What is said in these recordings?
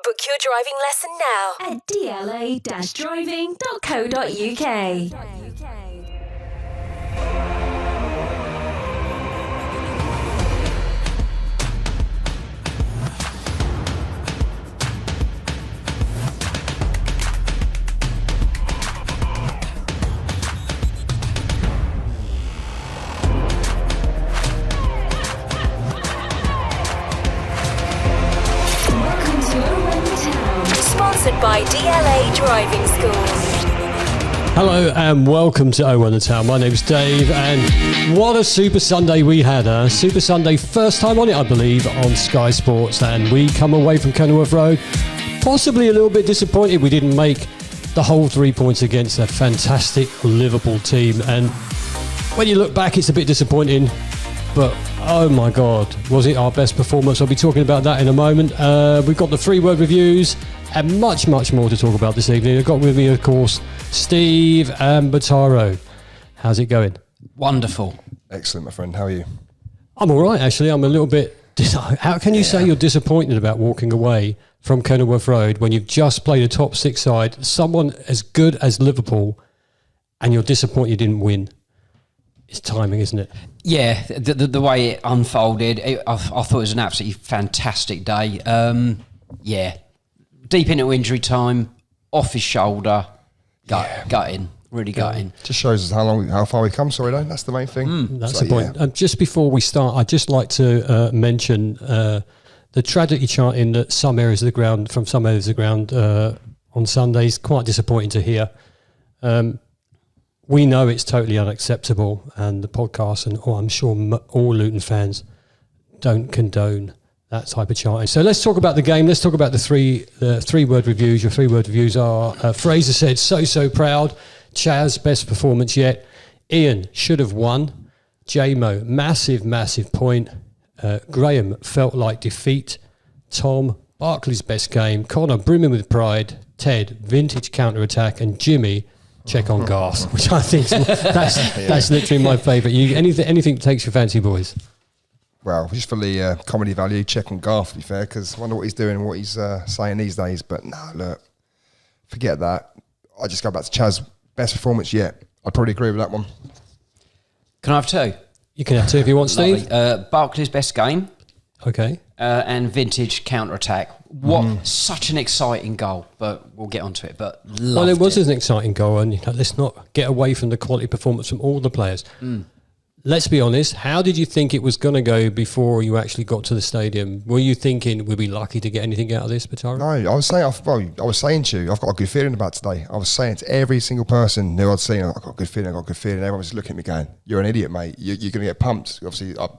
Book your driving lesson now at dla-driving.co.uk. Sponsored by DLA Driving Schools. Hello and welcome to Oh the Town. My name's Dave, and what a Super Sunday we had. Super Sunday, first time on it, I believe, on Sky Sports, and we come away from Kenilworth Road possibly a little bit disappointed we didn't make the whole 3 points against a fantastic Liverpool team. And when you look back, it's a bit disappointing, but oh my God, was it our best performance? I'll be talking about that in a moment. We've got the 3-word reviews and much more to talk about this evening. I've got with me, of course, Steve and Bataro. How's it going? Wonderful. Excellent, my friend. How are you? I'm all right, actually. I'm a little bit... How can you say you're disappointed about walking away from Kenilworth Road when you've just played a top 6 side, someone as good as Liverpool, and you're disappointed you didn't win? It's timing, isn't it? Yeah, the way it unfolded, I thought it was an absolutely fantastic day. Yeah, deep into injury time, off his shoulder, gutting, really gutting. Just shows us how far we come. Sorry, though. That's the main thing. That's the point. Yeah. Just before we start, I'd just like to mention the tragedy chanting that some areas of the ground on Sundays, quite disappointing to hear. We know it's totally unacceptable, and the podcast, and I'm sure all Luton fans don't condone that type of chanting. So let's talk about the game. Let's talk about the three-word reviews. Your 3-word reviews are Fraser said, so proud. Chaz, best performance yet. Ian, should have won. J-Mo, massive point. Graham, felt like defeat. Tom, Barkley's best game. Connor, brimming with pride. Ted, vintage counter-attack. And Jimmy, check on gas, which I think that's literally my favourite. Anything that takes your fancy, boys? Well, just for the comedy value, check on Garth, to be fair, because I wonder what he's doing and what he's saying these days. But no, look, forget that. I just go back to Chaz, best performance yet. I'd probably agree with that one. Can I have 2? You can have 2 if you want, Steve. Barkley's best game. Okay. And vintage counter-attack. Such an exciting goal, but we'll get onto it. But it was an exciting goal, and let's not get away from the quality performance from all the players. Let's be honest. How did you think it was going to go before you actually got to the stadium? Were you thinking we'd be lucky to get anything out of this, Bataro? No, I was saying to you, I've got a good feeling about today. I was saying to every single person who I'd seen, I've got a good feeling. Everyone was looking at me going, "You're an idiot, mate. You're going to get pumped." Obviously, I'm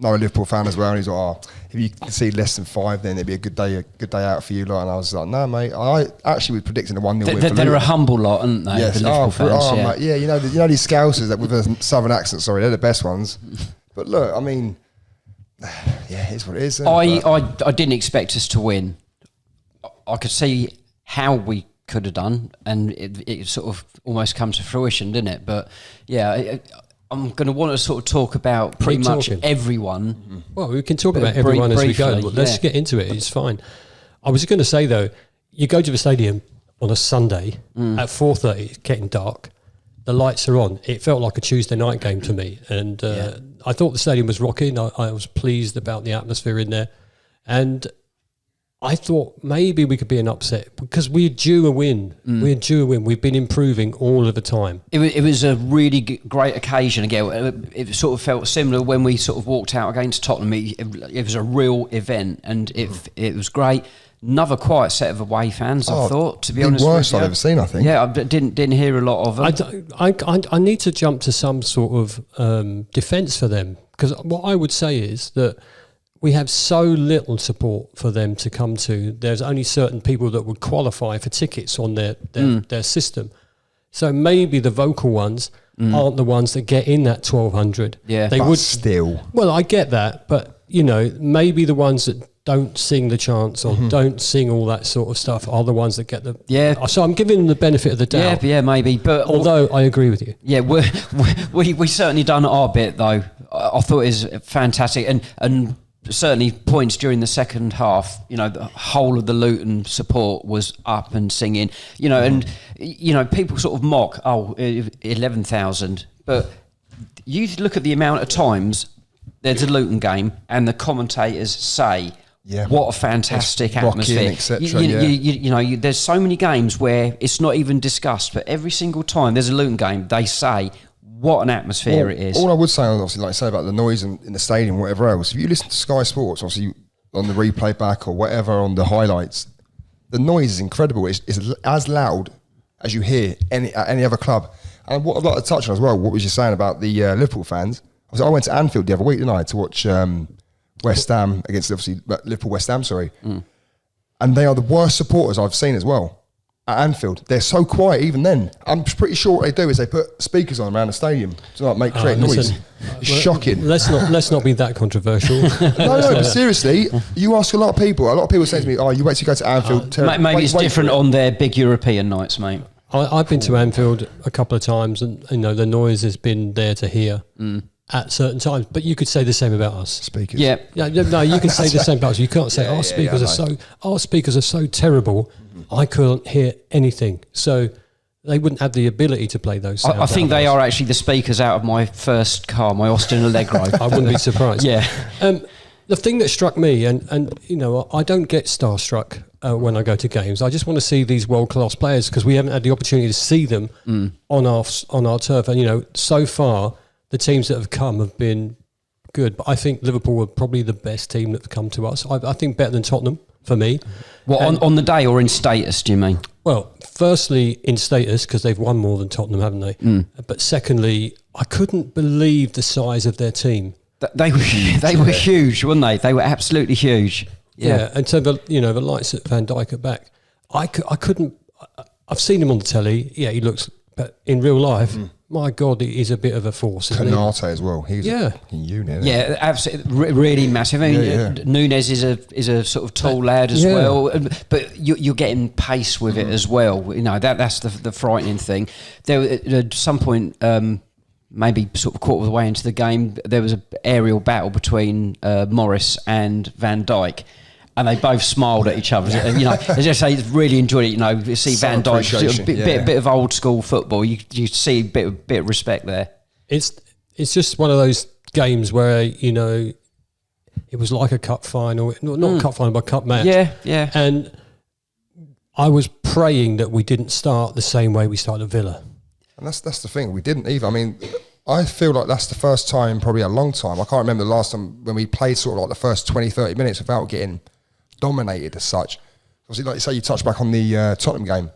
a Liverpool fan as well, and he's like, if you concede less than 5, then it'd be a good day out for you. And I was like, no, mate. I actually was predicting a 1-0 win. They're a humble lot, aren't they? Yes. The Liverpool fans, mate, yeah. You know these Scousers that with a southern accent. Sorry, they're the best ones. But look, I mean, yeah, it's what it is. I didn't expect us to win. I could see how we could have done, and it sort of almost come to fruition, didn't it? But yeah. I'm going to want to sort of talk about pretty much everyone. Well, we can talk about everyone as we go. But let's get into it. It's fine. I was going to say, though, you go to the stadium on a Sunday at 4:30, it's getting dark. The lights are on. It felt like a Tuesday night game to me. And I thought the stadium was rocking. I was pleased about the atmosphere in there. And I thought maybe we could be an upset because we're due a win. We've been improving all of the time. It was a really great occasion again. It sort of felt similar when we sort of walked out against Tottenham. It was a real event, and it was great. Another quiet set of away fans, I thought, to be honest. The worst I've ever seen, I think. Yeah, I didn't hear a lot of them. I need to jump to some sort of defence for them, because what I would say is that we have so little support for them to come to. There's only certain people that would qualify for tickets on their system. So maybe the vocal ones aren't the ones that get in that 1,200. Yeah, they would still. Well, I get that, but maybe the ones that don't sing the chants or don't sing all that sort of stuff are the ones that get the... Yeah. So I'm giving them the benefit of the doubt. Yeah, maybe. But although I agree with you. Yeah, we certainly done our bit, though. I thought it was fantastic. And certainly points during the second half, the whole of the Luton support was up and singing, and, people sort of mock, 11,000. But you look at the amount of times there's a Luton game and the commentators say, what a fantastic atmosphere. There's so many games where it's not even discussed, but every single time there's a Luton game, they say, what an atmosphere it is. All I would say, obviously, like I say about the noise in the stadium, whatever else, if you listen to Sky Sports, obviously on the replay back or whatever on the highlights, the noise is incredible. It's as loud as you hear at any other club. And what I'd like to touch on as well, what was you saying about the Liverpool fans? I went to Anfield the other week, didn't I, to watch West Ham against, obviously, Liverpool West Ham, and they are the worst supporters I've seen as well. At Anfield, they're so quiet even then. I'm pretty sure what they do is they put speakers on around the stadium to create noise. It's shocking. Let's not be that controversial. No, but seriously, you ask a lot of people say to me, you wait till you go to Anfield. Maybe it's different on their big European nights, mate. I've been to Anfield a couple of times, and the noise has been there to hear at certain times. But you could say the same about us. Speakers. Yeah. No, you can say the same about us. You can't say our speakers are so terrible. I couldn't hear anything. So they wouldn't have the ability to play those sounds. I think they are actually the speakers out of my first car, my Austin Allegro. I wouldn't be surprised. Yeah. The thing that struck me, and I don't get starstruck when I go to games. I just want to see these world-class players because we haven't had the opportunity to see them on our turf. And, so far, the teams that have come have been good. But I think Liverpool are probably the best team that have come to us. I think better than Tottenham, for me. What, on the day or in status, do you mean? Well, firstly, in status, because they've won more than Tottenham, haven't they? But secondly, I couldn't believe the size of their team. They were huge, weren't they? They were absolutely huge. Yeah, and so the lights at Van Dijk at back, I couldn't. I've seen him on the telly. Yeah, he looks, but in real life, my God, he's a bit of a force. Kanate as well. He's a fucking unit. Yeah, absolutely, really massive. I mean, Nunes is a sort of tall lad as well, but you're getting pace with it as well. That's the frightening thing. There at some point. Maybe sort of quarter of the way into the game, there was an aerial battle between Morris and Van Dijk, and they both smiled at each other. And, as I say, really enjoyed it. You see Van Dijk, bit of old school football. You see a bit of respect there. It's just one of those games where it was like a cup final, not cup final, but cup match. Yeah. And I was praying that we didn't start the same way we started Villa. And that's the thing, we didn't either. I mean, I feel like that's the first time, probably a long time. I can't remember the last time when we played sort of like the first 20, 30 minutes without getting dominated as such. Obviously, like you say, you touch back on the Tottenham game.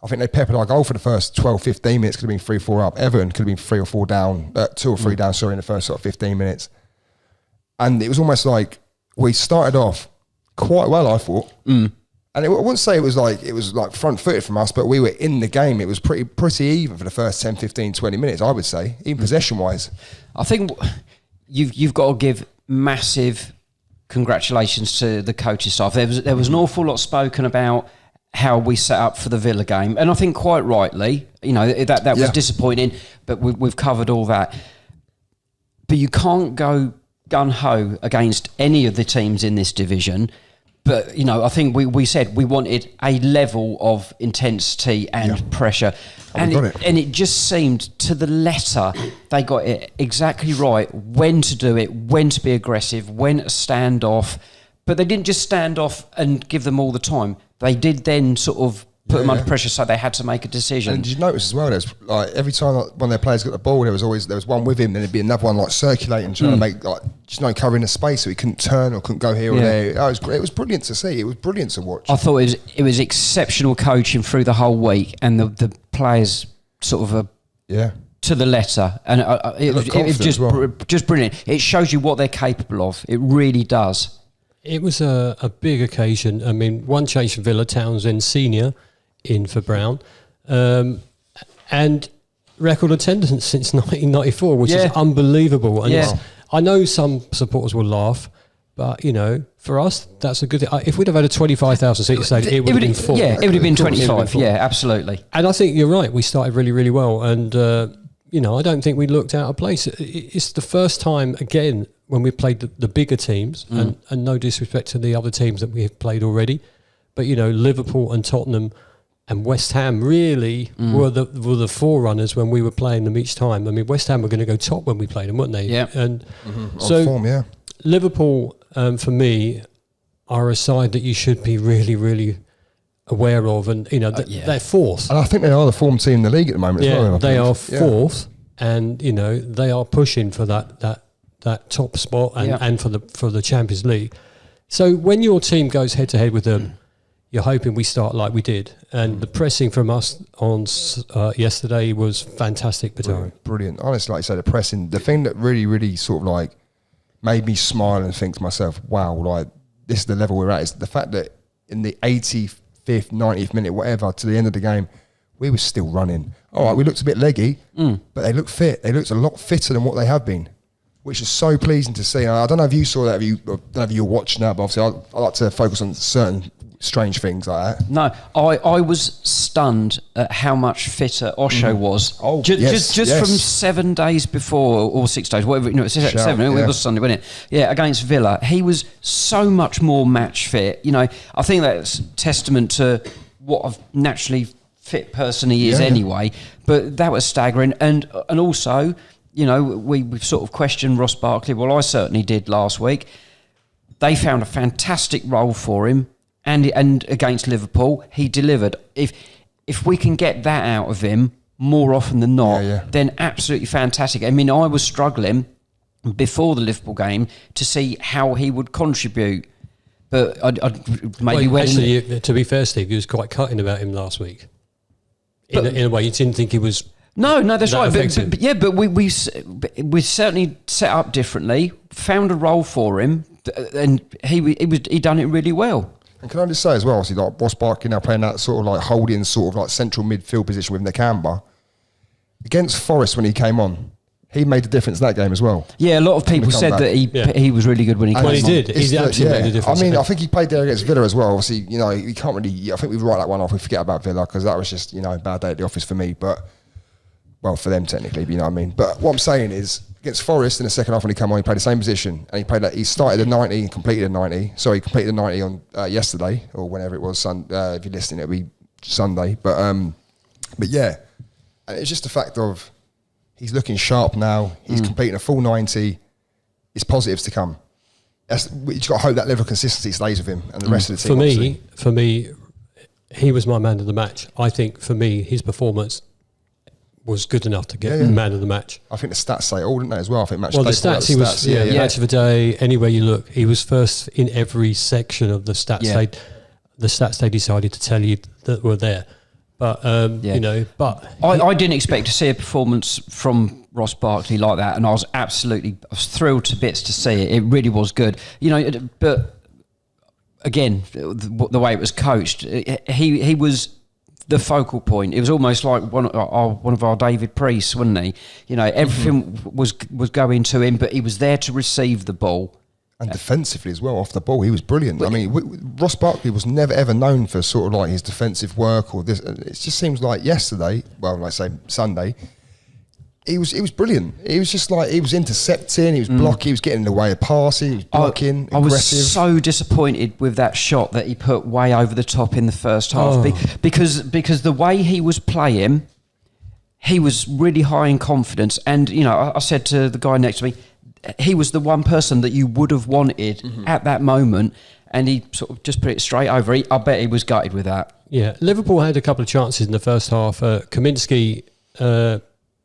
I think they peppered our goal for the first 12, 15 minutes. Could have been 3-4 up. Everton could have been 3 or 4 down, 2 or 3 down, in the first sort of 15 minutes. And it was almost like we started off quite well, I thought. And I wouldn't say it was like front-footed from us, but we were in the game. It was pretty even for the first 10, 15, 20 minutes, I would say, even possession-wise. I think you've got to give massive congratulations to the coaching staff. There was an awful lot spoken about how we set up for the Villa game, and I think quite rightly, that was disappointing, but we've covered all that. But you can't go gun-ho against any of the teams in this division. But, I think we said we wanted a level of intensity and pressure. And it just seemed to the letter they got it exactly right, when to do it, when to be aggressive, when to stand off. But they didn't just stand off and give them all the time. They did then sort of put them under pressure, so they had to make a decision. And did you notice as well, there's like every time one of their players got the ball, there was one with him, then there'd be another one like circulating, trying to make covering the space so he couldn't turn or couldn't go here or there. It was great. It was brilliant to see. It was brilliant to watch. I thought it was exceptional coaching through the whole week, and the players sort of to the letter, and it was just brilliant. It shows you what they're capable of. It really does. It was a big occasion. I mean, one change for Villa, Townsend Senior in for Brown, and record attendance since 1994, which is unbelievable. And I know some supporters will laugh, but for us, that's a good thing. If we'd have had a 25,000 seat stadium, it would have been full. Yeah, it would have been 25. Yeah, absolutely. And I think you're right. We started really, really well, and I don't think we looked out of place. It's the first time, again, when we played the bigger teams, and no disrespect to the other teams that we have played already, but, Liverpool and Tottenham and West Ham really were the forerunners when we were playing them each time. I mean, West Ham were going to go top when we played them, weren't they? Yeah. And so on form, yeah. Liverpool, for me, are a side that you should be really, really aware of, and they're fourth. And I think they are the form team in the league at the moment as well. They are fourth, and they are pushing for that top spot and for the Champions League. So when your team goes head to head with them, you're hoping we start like we did, and the pressing from us on yesterday was fantastic. Brilliant. Honestly, like you said, the pressing. The thing that really, really sort of like made me smile and think to myself, "Wow, like this is the level we're at." Is the fact that in the 85th, 90th minute, whatever, to the end of the game, we were still running. All right, we looked a bit leggy, but they looked fit. They looked a lot fitter than what they have been, which is so pleasing to see. I don't know if you saw that. I don't know if you were watching that, but obviously I like to focus on certain strange things like that. No, I was stunned at how much fitter Osho was. Oh, just from 7 days before, or 6 days, whatever. It's 7. It was Sunday, wasn't it? Yeah, against Villa, he was so much more match fit. I think that's testament to what a naturally fit person he is anyway. But that was staggering, and also, we've sort of questioned Ross Barkley. Well, I certainly did last week. They found a fantastic role for him. And against Liverpool, he delivered. If we can get that out of him more often than not, then absolutely fantastic. I mean, I was struggling before the Liverpool game to see how he would contribute. But to be fair, Steve, he was quite cutting about him last week. In a way, you didn't think he was. No, that's right. But we certainly set up differently, found a role for him, and he done it really well. And can I just say as well, obviously, like Ross Barkley now playing that sort of like holding sort of like central midfield position with Nakamba. Against Forest when he came on, he made a difference in that game as well. Yeah, a lot of people said that he was really good when he came on. Well, he did. He absolutely made a difference. I mean, I think he played there against Villa as well. Obviously, you can't really... I think we write that one off. We forget about Villa because that was just, a bad day at the office for me. But, well, for them technically, but you know what I mean. But what I'm saying is, against Forest in the second half when he came on, he played the same position, and he started at 90 and completed at 90. So he completed the 90 on yesterday, or whenever it was. If you're listening, it'll be Sunday. But yeah, and it's just the fact of he's looking sharp now. He's completing a full 90. It's positives to come. You've got to hope that level of consistency stays with him and the rest of the team. For me, he was my man of the match. I think for me, his performance was good enough to get man of the match. I think the stats say all, didn't they, as well? I think match the stats, he was match of the day. Anywhere you look, he was first in every section of the stats. The stats they decided to tell you that were there. But I didn't expect to see a performance from Ross Barkley like that, and I was thrilled to bits to see it. It really was good, But again, the way it was coached, he was the focal point. It was almost like one of our David Priests, wasn't he? Everything was going to him, but he was there to receive the ball. And defensively as well, off the ball, he was brilliant. I mean, Ross Barkley was never ever known for sort of like his defensive work or this. It just seems like yesterday, well, like say Sunday, he was brilliant. He was just like, he was intercepting, he was blocking, he was getting in the way of passing, he was blocking, I was so disappointed with that shot that he put way over the top in the first half because the way he was playing, he was really high in confidence. And, I said to the guy next to me, he was the one person that you would have wanted at that moment, and he sort of just put it straight over. I bet he was gutted with that. Yeah, Liverpool had a couple of chances in the first half. Kaminsky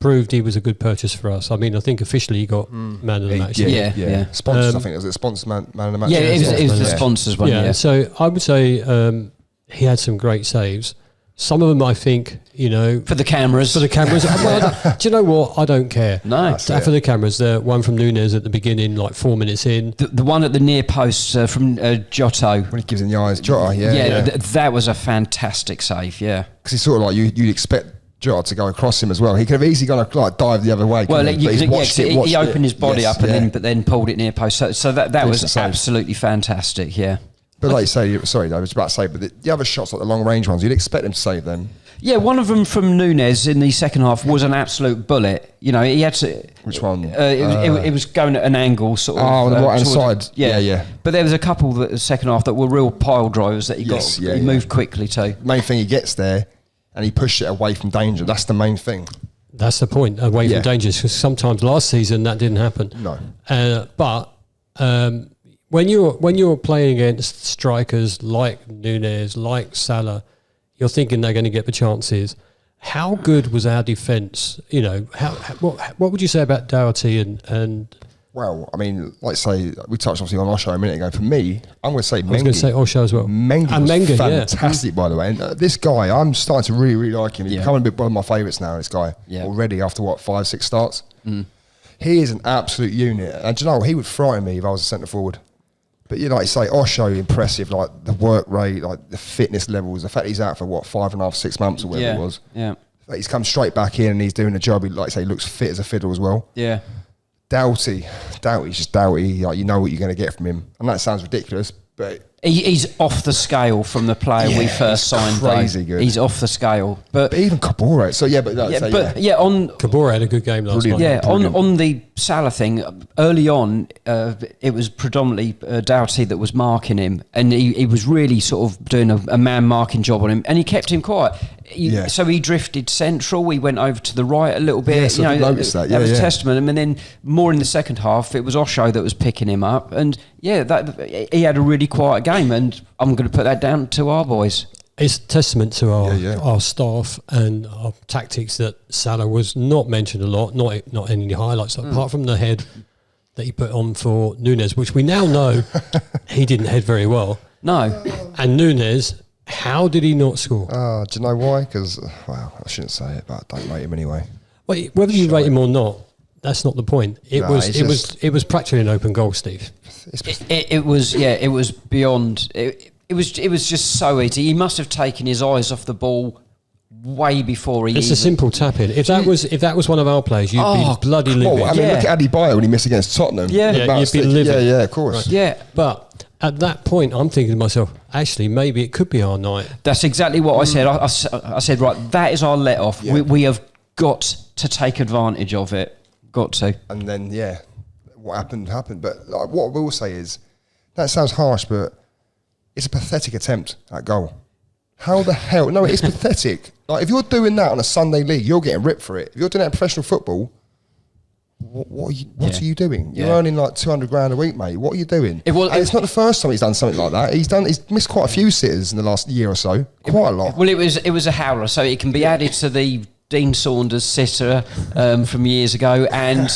proved he was a good purchase for us. I mean, I think officially he got man of the match. Yeah. Sponsors, I think it was a sponsors man of the match. Yeah, it was the sponsors one. Yeah. So I would say he had some great saves. Some of them, I think, for the cameras. Well, do you know what? I don't care. No. For the cameras, the one from Nunez at the beginning, like 4 minutes in. The one at the near post from Giotto. When he gives in the eyes, Jota, that was a fantastic save, Because he's sort of like, you'd expect Jota to go across him as well. He could have easily gone like dive the other way. Well, he opened his body up but then pulled it near post. So that was absolutely fantastic, But But like you say, sorry, I was about to say, but the other shots, like the long range ones, you'd expect them to save them. Yeah, one of them from Núñez in the second half was an absolute bullet. You know, he had to. Which one? It was going at an angle, sort of. Oh, on the right hand side. Yeah. But there was a couple that the second half that were real pile drivers that he moved quickly to. Main thing, he gets there and he pushed it away from danger. That's the main thing. That's the point, away from danger. Because sometimes last season that didn't happen. No. But when you're playing against strikers like Núñez, like Salah, you're thinking they're going to get the chances. How good was our defence? You know, what would you say about Doherty and? Well, I mean, like say we touched obviously on Osho a minute ago. For me, I'm going to say Mengi. I was going to say Osho as well. Mengi was fantastic, by the way. And this guy, I'm starting to really, really like him. He's becoming one of my favourites now. This guy already after 5-6 starts. He is an absolute unit. And do you know what? He would frighten me if I was a centre forward. But you like you say, Osho impressive, like the work rate, like the fitness levels. The fact he's out for 5.5, 6 months or whatever it was. Yeah. He's come straight back in and he's doing a job. He, like I say, looks fit as a fiddle as well. Yeah. Doughty's just Doughty. Like, you know what you're going to get from him, and that sounds ridiculous, but he's off the scale from the player we first signed. Crazy good. He's off the scale, but even Kabore. So on Kabore had a good game last night. Yeah, on the Salah thing, early on, it was predominantly Doughty that was marking him, and he was really sort of doing a man marking job on him, and he kept him quiet. So he drifted central. He went over to the right a little bit. Yeah, so I noticed that. That was a testament. And then more in the second half, it was Osho that was picking him up, and he had a really quiet game. And I'm going to put that down to our boys. It's a testament to our staff and our tactics that Salah was not mentioned a lot, not any highlights, apart from the head that he put on for Núñez, which we now know he didn't head very well. No. And Núñez, how did he not score? Do you know why? Because, I shouldn't say it, but I don't rate him anyway. Well, whether you rate him or not, that's not the point. It was practically an open goal, Steve. It was beyond. It was just so easy. He must have taken his eyes off the ball way before he. It's a simple tap in. If that was one of our players, you'd be bloody livid. I mean, look at Adebayo when he missed against Tottenham. You'd be livid. Yeah, of course. Right. Yeah, but at that point, I'm thinking to myself, actually, maybe it could be our night. That's exactly what I said. I said, right, that is our let off. Yeah. We have got to take advantage of it. Got to. And then, what happened. But like, what I will say is, that sounds harsh, but it's a pathetic attempt at goal. How the hell? No, it's pathetic. Like, if you're doing that on a Sunday league, you're getting ripped for it. If you're doing that in professional football, what are you doing? You're earning like 200 grand a week, mate. What are you doing? It's not the first time he's done something like that. He's missed quite a few sitters in the last year or so. Quite a lot. Well, it was a howler, so it can be added to the Dean Saunders sitter from years ago. And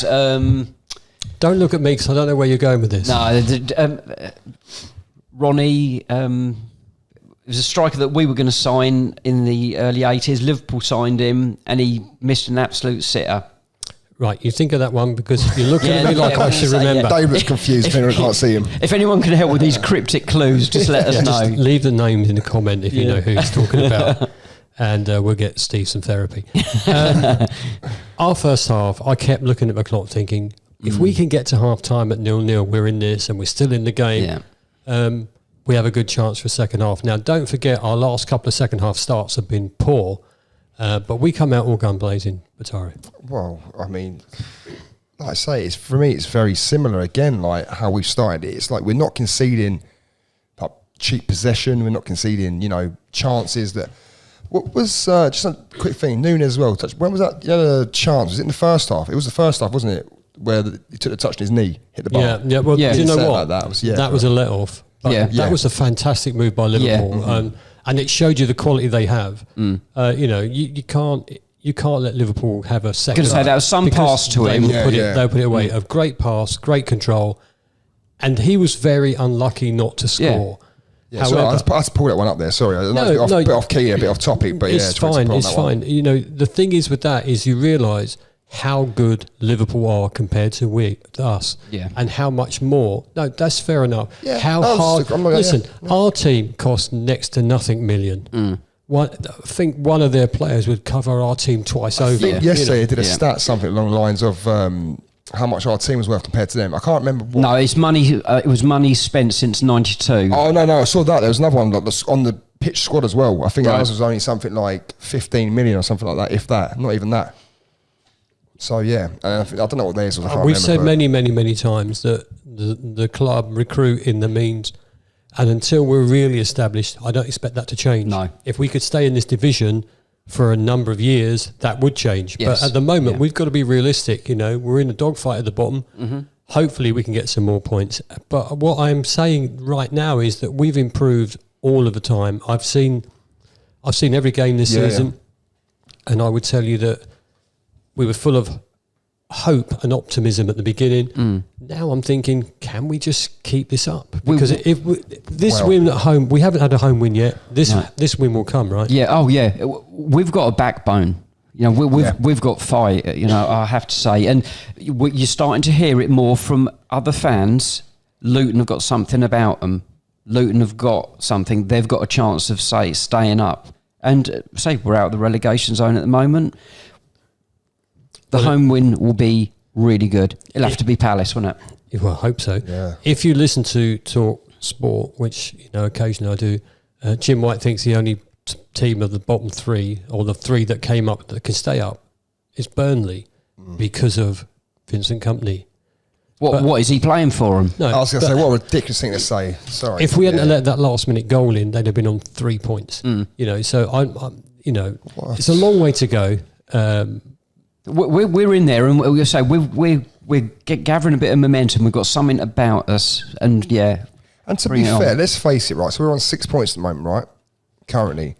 don't look at me because I don't know where you're going with this. No, Ronnie. It was a striker that we were going to sign in the early 80s. Liverpool signed him, and he missed an absolute sitter. Right, you think of that one because you're looking at me like I should remember. David was confused if anyone can't see him. If anyone can help with these cryptic clues, just let us know. Just leave the names in the comment if you know who he's talking about, and we'll get Steve some therapy. Our first half, I kept looking at the clock thinking, if we can get to half-time at 0-0, we're in this and we're still in the game, we have a good chance for second half. Now, don't forget, our last couple of second half starts have been poor. But we come out all gun blazing, Batari. Well, I mean, like I say, for me, it's very similar again, like how we've started. It's like we're not conceding like cheap possession. We're not conceding, chances that. What was just a quick thing, Núñez as well. When was that? The chance was it in the first half? It was the first half, wasn't it? Where he took the touch on his knee, hit the bar. Yeah. Well, do you know what? That was a let off. That was a fantastic move by Liverpool. Yeah. And it showed you the quality they have. You can't let Liverpool have a second. I was going to say that was some pass to him. They'll put it away. A great pass, great control, and he was very unlucky not to score. Yeah, however, I had to pull that one up there. Sorry, a bit off key, a bit off topic, but it's fine. It's fine. The thing is with that is you realise how good Liverpool are compared to us, and how much more. No, that's fair enough. Yeah, how hard? Listen, our team cost next to nothing million. I think one of their players would cover our team twice over. Yesterday, they did a stat something along the lines of how much our team was worth compared to them. I can't remember. What. No, it's money. It was money spent since '92. Oh no, I saw that. There was another one like on the pitch squad as well. I think Right. ours was only something like 15 million or something like that, if that. Not even that. So yeah, I don't know what theirs was. I can't We've remember, said but- many times that the club recruit in the means, and until we're really established, I don't expect that to change. No. If we could stay in this division for a number of years, that would change. Yes. But at the moment, Yeah. we've got to be realistic. You know, we're in a dogfight at the bottom. Mm-hmm. Hopefully, we can get some more points. But what I'm saying right now is that we've improved all of the time. I've seen every game this season, and I would tell you that we were full of hope and optimism at the beginning. Now I'm thinking, can we just keep this up? Because if this win at home, we haven't had a home win yet. This win will come, right? Yeah. Oh, yeah. We've got a backbone. You know, we've got fight. You know, I have to say, and you're starting to hear it more from other fans. Luton have got something about them. Luton have got something. They've got a chance of staying up. And say we're out of the relegation zone at the moment. The home win will be really good. It'll have to be Palace, won't it? Well, I hope so. Yeah. If you listen to Talk Sport, which occasionally I do, Jim White thinks the only team of the bottom three, or the three that came up that can stay up, is Burnley because of Vincent Kompany. What is he playing for them? No, I was going to say, what a ridiculous thing to say. Sorry. if we hadn't let that last minute goal in, they'd have been on 3 points. You know, so I'm it's a long way to go. We're in there, and we'll say we're gathering a bit of momentum. We've got something about us, and And to be fair, let's face it, right? So we're on 6 points at the moment, right? Currently.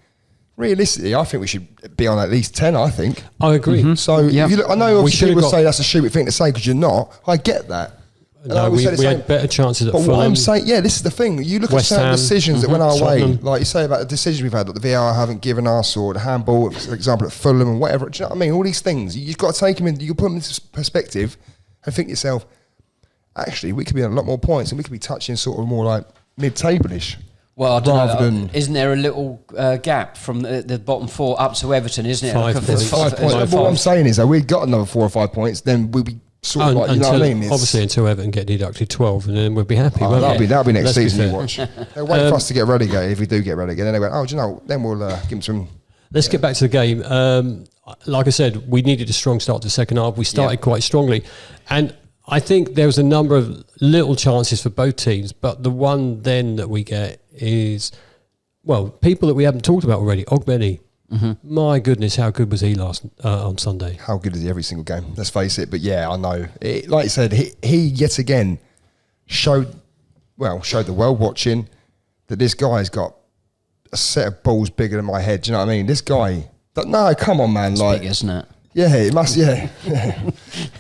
Realistically, I think we should be on at least 10, I think. I agree. So if you look, I know obviously people say that's a stupid thing to say because you're not. I get that. And I No, always we say the same. had better chances at But Fulham. what I'm saying, this is the thing. You look West at certain Ham, decisions that went our way, Tottenham. like you say about the decisions we've had, that the VAR haven't given us, or the handball, for example, at Fulham and whatever. Do you know what I mean? All these things. You've got to take them in, you can put them into perspective and think to yourself, actually, we could be on a lot more points and we could be touching sort of more like mid-table-ish. Well, I don't rather know. than- Isn't there a little gap from the bottom four up to Everton? Isn't it? 5 Like points. 5 points. But what I'm saying is that we've got another 4 or 5 points, then we'll be sort of like, you know what I mean? It's- Obviously, until Everton get deducted 12, and then we'll be happy. Oh, won't that'll we? be next Let's be season. You fair. watch. They'll wait for us to get relegated if we do get relegated. Then they went, do you know? Then we'll give them some. Let's get back to the game. Like I said, we needed a strong start to the second half. We started quite strongly, and I think there was a number of little chances for both teams. But the one then that we get is, well, people that we haven't talked about already. Ogbeni. My goodness, how good was he on Sunday? How good is he every single game? Let's face it. But yeah, I know. Like you said, he yet again showed the world watching that this guy's got a set of balls bigger than my head. Do you know what I mean? This guy. No, come on, man. It's like, big, isn't it? yeah, it must. Yeah.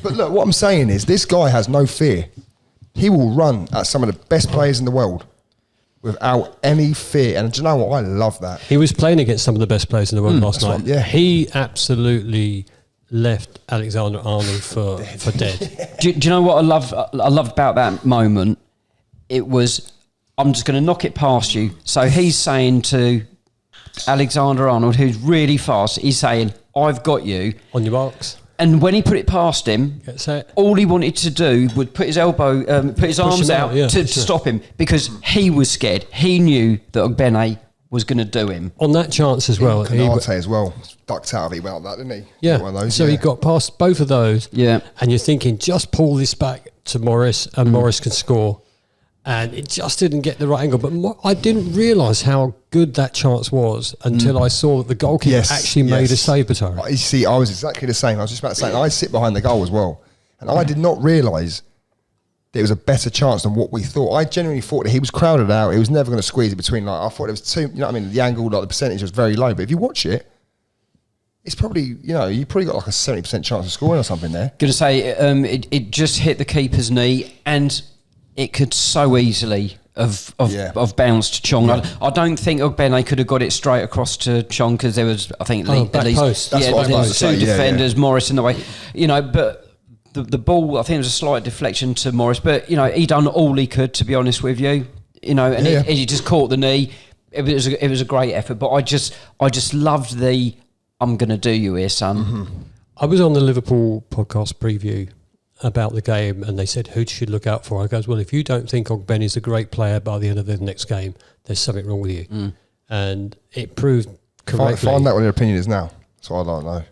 But look, what I'm saying is, this guy has no fear. He will run at some of the best players in the world without any fear. And do you know what? I love that. He was playing against some of the best players in the world last night. yeah. He absolutely left Alexander Arnold for dead. Do you know what I loved about that moment? It was, I'm just going to knock it past you. So he's saying to Alexander Arnold, who's really fast, he's saying, I've got you. On your marks. And when he put it past him, Get set. all he wanted to do was put his elbow, put his arms him out out, yeah, to sure. stop him, because he was scared. He knew that Ogbene was going to do him. On that chance as well. Canate as well. Ducked out of it like that, didn't he? Yeah. One of those, So he got past both of those. Yeah. And you're thinking, just pull this back to Morris, and Morris can score. And it just didn't get the right angle. But I didn't realise how good that chance was until I saw that the goalkeeper actually made a save, Batara. You see, I was exactly the same. I was just about to say, I sit behind the goal as well. And I did not realise there was a better chance than what we thought. I genuinely thought that he was crowded out. He was never going to squeeze it between. Like, I thought it was too, you know what I mean? The angle, like the percentage was very low. But if you watch it, it's probably, you probably got like a 70% chance of scoring or something there. Going to say, it just hit the keeper's knee, and it could so easily have bounced Chong. Yeah. I don't think Ogbene could have got it straight across to Chong, because there was, I think, at back least post. That's what I was there about was to two say, yeah, defenders, Morris in the way, but the ball, I think, was a slight deflection to Morris, but he done all he could, to be honest with you, and he just caught the knee. It was a great effort, but I just loved the, I'm going to do you here, son. I was on the Liverpool podcast preview about the game and they said, who should look out for? I goes, well, if you don't think Ogbeny's a great player by the end of the next game, there's something wrong with you. And it proved correctly. Find out what their opinion is now. So I don't know.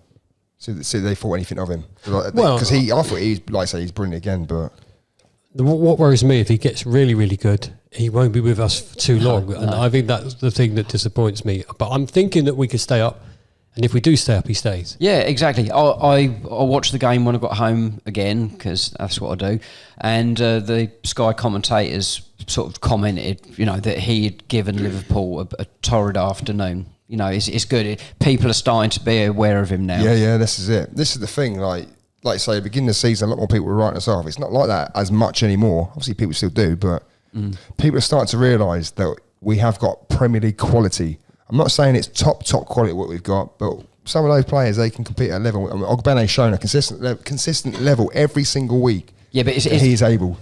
See they thought anything of him. Because I thought he's, like I say, he's brilliant again, but... What worries me, if he gets really, really good, he won't be with us for too long. No. And I think that's the thing that disappoints me. But I'm thinking that we could stay up. And if we do stay up, he stays. Yeah, exactly. I watched the game when I got home again, because that's what I do. And the Sky commentators sort of commented, that he had given Liverpool a torrid afternoon. It's good. People are starting to be aware of him now. Yeah, this is it. This is the thing, like say, beginning of the season, a lot more people were writing us off. It's not like that as much anymore. Obviously, people still do, but people are starting to realise that we have got Premier League quality. I'm not saying it's top quality what we've got, but some of those players, they can compete at a level. I mean, Ogbeny's shown a consistent level every single week. Yeah, but he's able.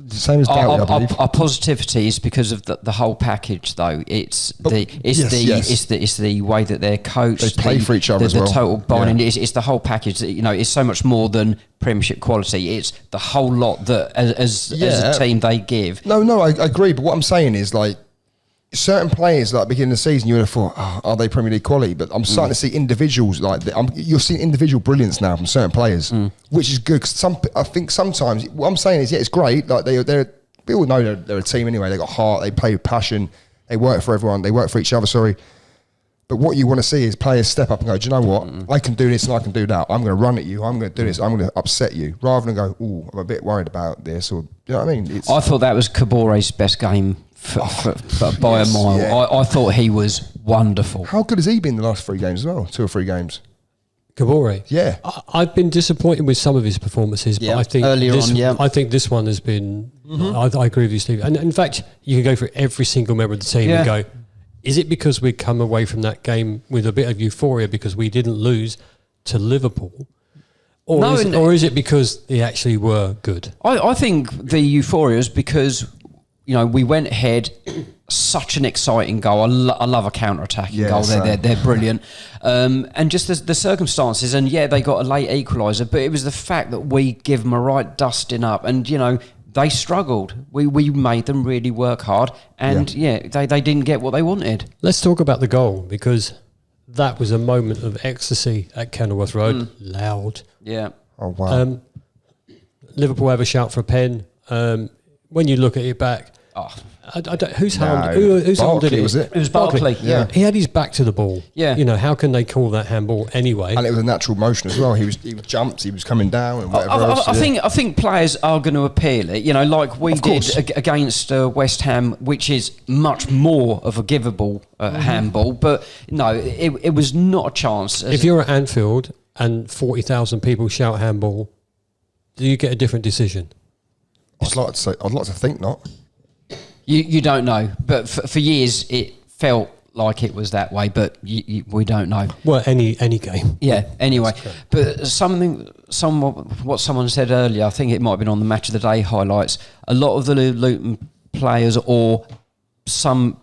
Same as Barkley, I believe. Our positivity is because of the whole package, though. It's the way that they're coached. They play for each other as well. The total bonding. Yeah. It's the whole package. It's so much more than Premiership quality. It's the whole lot that as a team they give. No, I agree. But what I'm saying is, like, certain players, like beginning of the season, you would have thought, are they Premier League quality? But I'm starting to see individuals you're seeing individual brilliance now from certain players, which is good. Cause I think sometimes what I'm saying is, it's great. Like we all know they're a team anyway. They got heart. They play with passion. They work for everyone. They work for each other. Sorry. But what you want to see is players step up and go, do you know what? I can do this and I can do that. I'm going to run at you. I'm going to do this. I'm going to upset you. Rather than go, I'm a bit worried about this. Or, you know what I mean? I thought that was Cabore's best game by a mile. Yeah. I thought he was wonderful. How good has he been the last 3 games as well? 2 or 3 games. Kabore? Yeah. I've been disappointed with some of his performances, but I think I think this one has been... I agree with you, Steve. And in fact, you can go for every single member of the team and go, is it because we come away from that game with a bit of euphoria because we didn't lose to Liverpool? Or is it because they actually were good? I think the euphoria is because... we went ahead, such an exciting goal. I love a counter-attacking goal. They're brilliant. And just the circumstances, and they got a late equaliser, but it was the fact that we give them a right dusting up, and, they struggled. We made them really work hard, and, they didn't get what they wanted. Let's talk about the goal, because that was a moment of ecstasy at Kenilworth Road. Loud. Yeah. Oh, wow. Liverpool have a shout for a pen. When you look at it back, whose hand did it? Was it? It was Barkley. Yeah. He had his back to the ball. Yeah. How can they call that handball anyway? And it was a natural motion as well. He jumped, he was coming down and whatever else. I think players are going to appeal it, like we did against West Ham, which is much more of a giveable handball. But no, it was not a chance. If you're at Anfield and 40,000 people shout handball, do you get a different decision? I'd like to think not. You don't know, but for years it felt like it was that way, but we don't know. Well, any game. Yeah. Anyway, but what someone said earlier, I think it might have been on the Match of the Day highlights. A lot of the Luton players, or some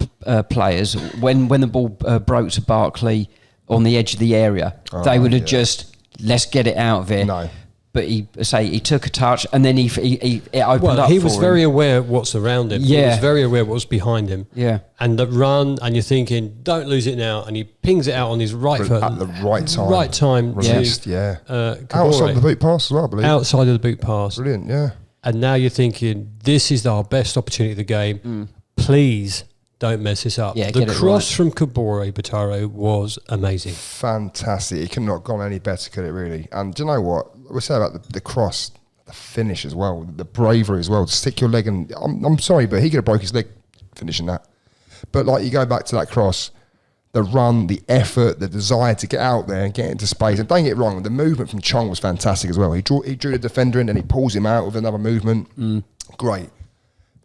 players, when the ball broke to Barkley on the edge of the area, they would have just let's get it out of here. No. But he took a touch and then it opened up. He was very aware of what's around him. Yeah. He was very aware of what was behind him. Yeah. And the run, and you're thinking, don't lose it now. And he pings it out on his right foot. At the right time. Right time. Released, outside the boot pass as well, I believe. Outside of the boot pass. Brilliant, yeah. And now you're thinking, this is our best opportunity of the game. Please don't mess this up. Yeah, the cross from Kabore Bataro was amazing. Fantastic. It could not have gone any better, could it really? And do you know what? We say about the cross, the finish as well, the bravery as well. To stick your leg in. I'm sorry, but he could have broke his leg finishing that. But you go back to that cross, the run, the effort, the desire to get out there and get into space. And don't get it wrong, the movement from Chong was fantastic as well. He drew the defender in and he pulls him out with another movement. Great.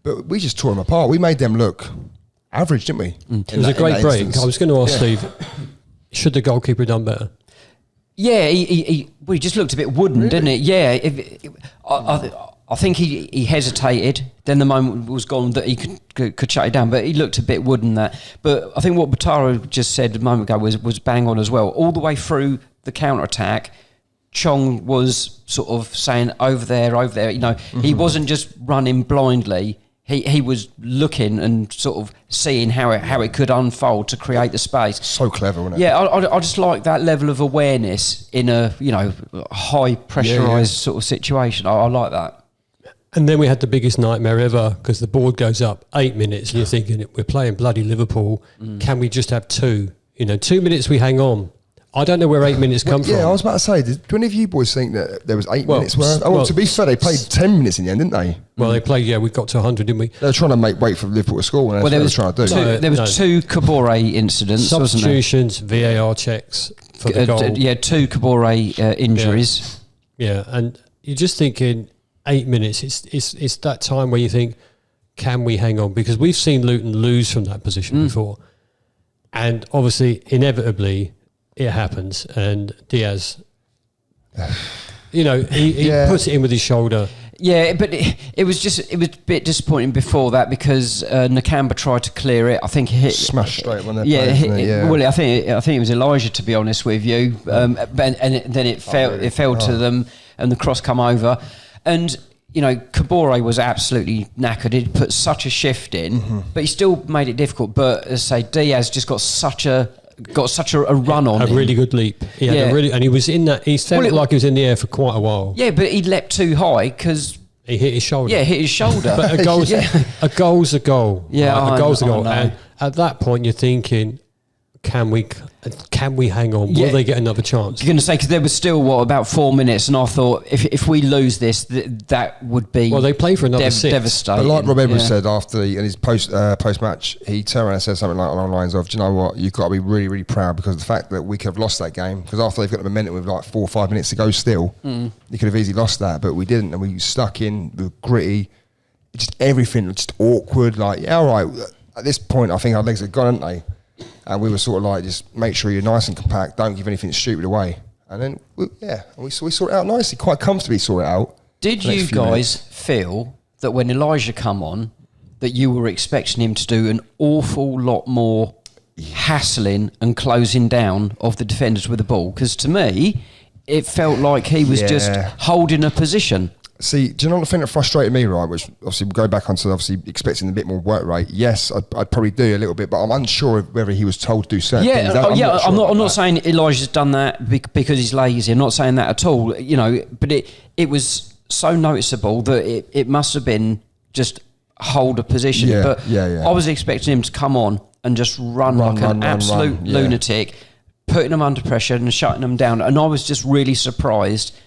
But we just tore him apart. We made them look average, didn't we? It was a great break. Instance. I was going to ask Steve, should the goalkeeper have done better? Yeah, he just looked a bit wooden, didn't it? Yeah, I think he hesitated. Then the moment was gone that he could shut it down, but he looked a bit wooden. That, but I think what Bataro just said a moment ago was bang on as well. All the way through the counter attack, Chong was sort of saying over there. You know, he wasn't just running blindly. He was looking and sort of seeing how it could unfold to create the space. So clever, wasn't it? Yeah, I just like that level of awareness in a, you know, high pressurised sort of situation. I like that. And then we had the biggest nightmare ever because the board goes up 8 minutes and you're thinking, we're playing bloody Liverpool. Can we just have 2? You know, 2 minutes we hang on. I don't know where 8 minutes come from. Yeah, I was about to say, do any of you boys think that there was 8 minutes worth? To be fair, they played 10 minutes in the end, didn't they? Well, they played, we got to 100, didn't we? They were trying to wait for Liverpool to score, and that's what they were trying to do. There was 2 Kabore incidents, substitutions, wasn't there? VAR checks for the goal. 2 Kabore injuries. Yeah, and you're just thinking 8 minutes, it's that time where you think, can we hang on? Because we've seen Luton lose from that position before. And obviously, inevitably, it happens, and Diaz, you know, he puts it in with his shoulder. Yeah, but it was a bit disappointing before that because Nakamba tried to clear it. I think he hit smashed straight when they played. Well, I think it was Elijah, to be honest with you, and then it fell to them, and the cross come over, and you know, Kabore was absolutely knackered. He'd put such a shift in, but he still made it difficult. But as I say, Diaz just got such a run on. A really good leap. He had and he was in that. He felt like he was in the air for quite a while. Yeah, but he leapt too high because he hit his shoulder. Yeah, hit his shoulder. But a goal's a goal. Yeah, right? A goal's a goal. know. And at that point, you're thinking, can we hang on? Will they get another chance? You're going to say, because there was still, about 4 minutes, and I thought, if we lose this, that would be they play for another 6. Devastating. But like Rob Edwards said in his post-match, he turned around and said something like along the lines of, do you know what, you've got to be really, really proud because of the fact that we could have lost that game, because after they've got the momentum with like 4 or 5 minutes to go still, you could have easily lost that, but we didn't, and we stuck in, we were gritty, just everything, just awkward, like, all right, at this point, I think our legs are gone, haven't they? And we were sort of like, just make sure you're nice and compact, don't give anything stupid away. And then, we sort it out nicely, quite comfortably sort it out. Did you guys feel that when Elijah come on, that you were expecting him to do an awful lot more hassling and closing down of the defenders with the ball? Because to me, it felt like he was just holding a position. See, do you know the thing that frustrated me, right? Which obviously we'll go back onto expecting a bit more work rate. Yes, I'd probably do a little bit, but I'm unsure of whether he was told to do certain things. I'm not saying Elijah's done that because he's lazy. I'm not saying that at all. You know, but it was so noticeable that it must have been just hold a position. I was expecting him to come on and just run like an absolute lunatic, putting them under pressure and shutting them down. And I was just really surprised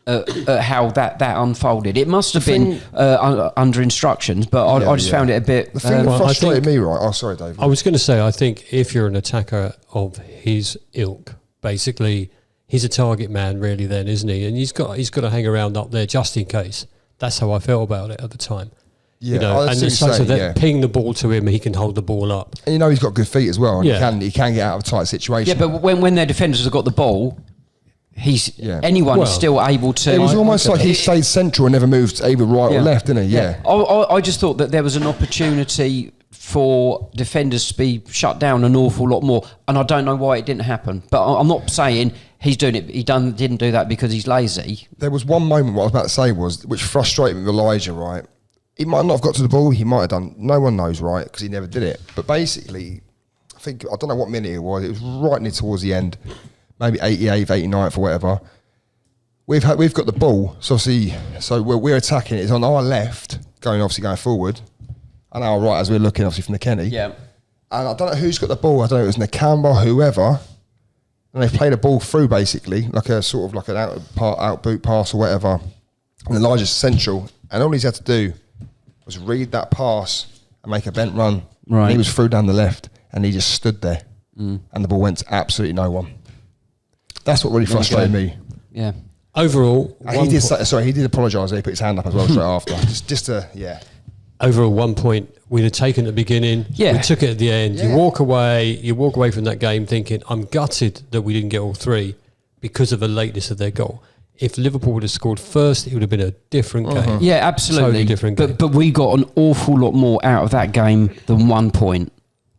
how that unfolded. It must have been under instructions, but I just found it a bit... The thing that frustrated me, right... Oh, sorry, Dave. I was going to say, I think if you're an attacker of his ilk, basically, he's a target man, really, then, isn't he? And he's got to hang around up there just in case. That's how I felt about it at the time. Yeah, you know, and it's such that ping the ball to him, he can hold the ball up. And you know he's got good feet as well, and he can get out of a tight situation. Yeah, but when their defenders have got the ball... Anyone's still able to... It was almost like he stayed central and never moved either right or left, didn't he? Yeah. I just thought that there was an opportunity for defenders to be shut down an awful lot more, and I don't know why it didn't happen. But I'm not saying he's doing it. Didn't do that because he's lazy. There was one moment, what I was about to say was, which frustrated me with Elijah, right? He might not have got to the ball, he might have done. No one knows, right? Because he never did it. But basically, I don't know what minute it was right near towards the end. Maybe 88th, 89th or whatever. We've got the ball, so we're attacking it. It's on our left, going forward, and our right as we're looking obviously from the Kenny. Yeah. And I don't know who's got the ball. I don't know if it was Nakamba, whoever. And they've played a ball through basically, like a sort of like an out boot pass or whatever. And Elijah's central, and all he's had to do was read that pass and make a bent run. Right. And he was through down the left, and he just stood there, and the ball went to absolutely no one. That's what really frustrated me. Yeah. Overall, he did apologise. He put his hand up as well straight after. Overall, 1 point we'd have taken at the beginning. Yeah. We took it at the end. Yeah. You walk away from that game thinking, I'm gutted that we didn't get all 3 because of the lateness of their goal. If Liverpool would have scored first, it would have been a different game. Yeah, absolutely. Totally different game. But we got an awful lot more out of that game than 1 point.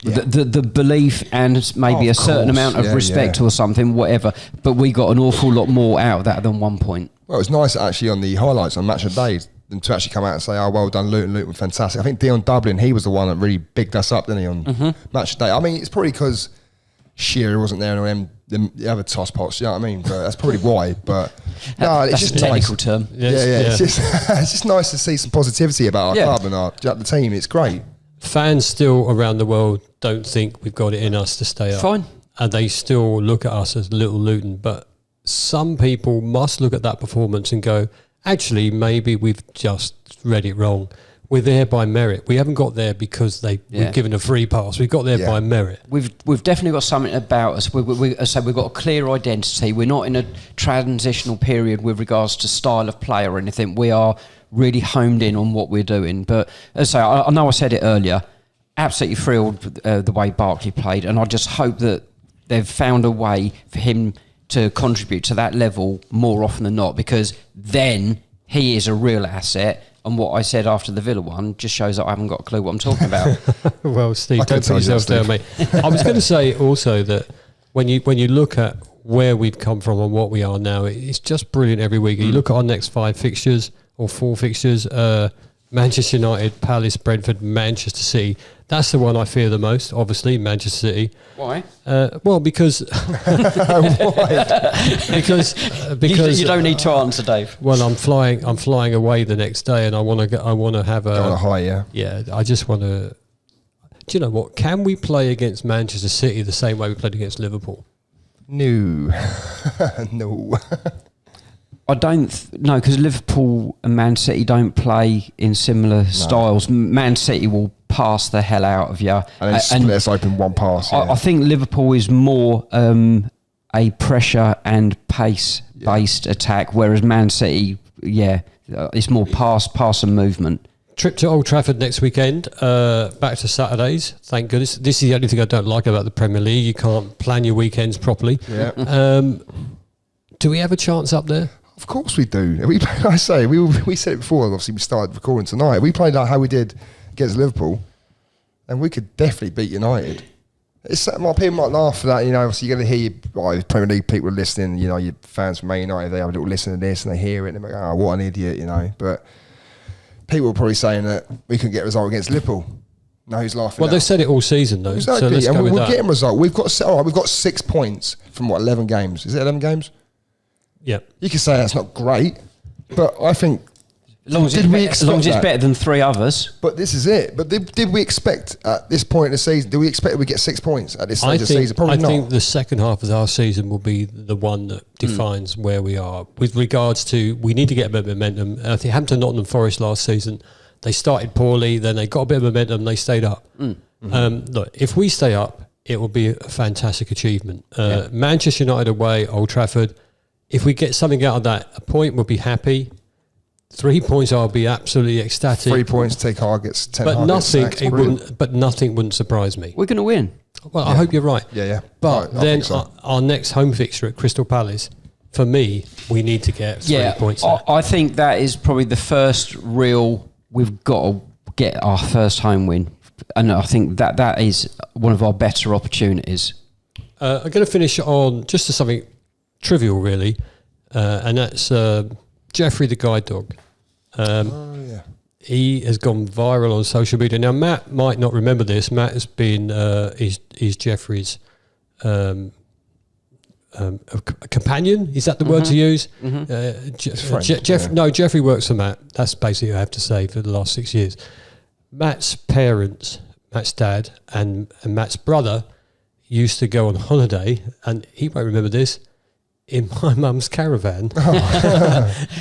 The belief and maybe Of a certain course, amount of yeah, respect yeah. or something, whatever. But we got an awful lot more out of that than 1 point. Well, it was nice actually on the highlights on Match of the Day them to actually come out and say, "Oh, well done, Luton. Luton, fantastic." I think Dion Dublin, he was the one that really bigged us up, didn't he, on Match of the Day? I mean, it's probably because Shearer wasn't there and the other toss pots. You know what I mean? But that's probably why. But no, it's That's just a technical nice. term. Yeah. It's just it's just nice to see some positivity about our club and the team. It's great. Fans still around the world don't think we've got it in us to stay up. Fine. And they still look at us as Little Luton. But some people must look at that performance and go, actually, maybe we've just read it wrong. We're there by merit. We haven't got there because we've given a free pass. We've got there by merit. We've definitely got something about us. We've got a clear identity. We're not in a transitional period with regards to style of play or anything. We are really homed in on what we're doing. But as I say, I know I said it earlier, absolutely thrilled with the way Barkley played, and I just hope that they've found a way for him to contribute to that level more often than not, because then he is a real asset. And what I said after the Villa one just shows that I haven't got a clue what I'm talking about. Well, Steve, I don't can put tell you yourself down, that, mate. I was going to say also that when you look at where we've come from and what we are now, it's just brilliant every week. You look at our next 5 fixtures or 4 fixtures, Manchester United, Palace, Brentford, Manchester City. That's the one I fear the most, obviously, Manchester City. Why? Well, because because you don't need to answer, Dave. Well, I'm flying away the next day, and I want to have a Go on a high, yeah. Yeah, I just want to. Do you know what? Can we play against Manchester City the same way we played against Liverpool? No. No. I don't know, because Liverpool and Man City don't play in similar styles. Man City will pass the hell out of you. And then split us open one pass. I think Liverpool is more a pressure and pace-based attack, whereas Man City, it's more pass and movement. Trip to Old Trafford next weekend, back to Saturdays, thank goodness. This is the only thing I don't like about the Premier League. You can't plan your weekends properly. Yeah. Do we have a chance up there? Of course we do. We said it before, obviously we started recording tonight. We played like how we did against Liverpool, and we could definitely beat United. People might laugh at that, you know, obviously you're going to hear Premier League people listening, you know, your fans from Man United, they have a little listen to this and they hear it and they're like, oh, what an idiot, you know. But people are probably saying that we couldn't get a result against Liverpool. No, who's laughing? Well, they've said it all season though. Exactly, So let's and go with we're that. getting a result. We've got 6 points from 11 games. Is it 11 games? Yeah. You can say that's not great, but I think As long as it's better than 3 others. But this is it. But did we expect at this point in the season? Do we expect we get 6 points at this stage of the season? Probably I not. think the second half of our season will be the one that defines where we are with regards to. We need to get a bit of momentum. I think Hampton, Nottingham Forest last season, they started poorly, then they got a bit of momentum, they stayed up. Look, if we stay up, it will be a fantastic achievement. Manchester United away, Old Trafford. If we get something out of that, a point, we'll be happy. 3 points, I'll be absolutely ecstatic. 3 points, 10 targets, 10 But targets. nothing wouldn't surprise me. We're going to win. Well, I hope you're right. Yeah. But I then think so. our next home fixture at Crystal Palace, for me, we need to get 3 points. I think that is probably the first real. We've got to get our first home win, and I think that is one of our better opportunities. I'm going to finish on just something trivial, really, and that's Jeffrey the guide dog. He has gone viral on social media. Now, Matt might not remember this. Matt has been is Jeffrey's a companion. Is that the word to use? Jeffrey works for Matt. That's basically what I have to say for the last 6 years. Matt's parents, Matt's dad and Matt's brother used to go on holiday, and he won't remember this, in my mum's caravan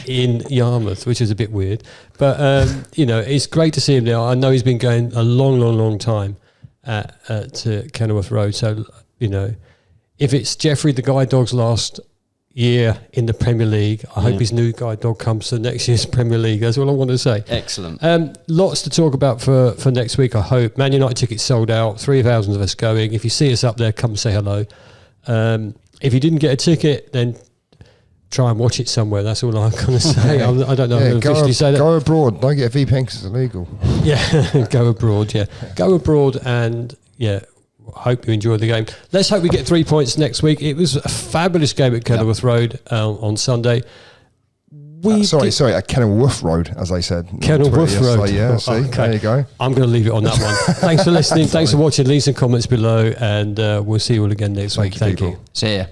in Yarmouth, which is a bit weird. But, it's great to see him there. I know he's been going a long time at Kenilworth Road. So, if it's Jeffrey the guide dog's last year in the Premier League, I hope his new guide dog comes to next year's Premier League. That's all I want to say. Excellent. Lots to talk about for next week, I hope. Man United tickets sold out, 3,000 of us going. If you see us up there, come say hello. If you didn't get a ticket, then try and watch it somewhere. That's all I'm going to say. I don't know if I officially say that. Go abroad. Don't get a VPN because it's illegal. Yeah, go abroad, Go abroad and yeah, hope you enjoyed the game. Let's hope we get 3 points next week. It was a fabulous game at Kenilworth Road on Sunday. Sorry, at Kenilworth Road, as they said. Kenilworth Road. Yeah, see, okay. There you go. I'm going to leave it on that one. Thanks for listening. Thanks for watching. Leave some comments below, and we'll see you all again next week. Thank you. See ya.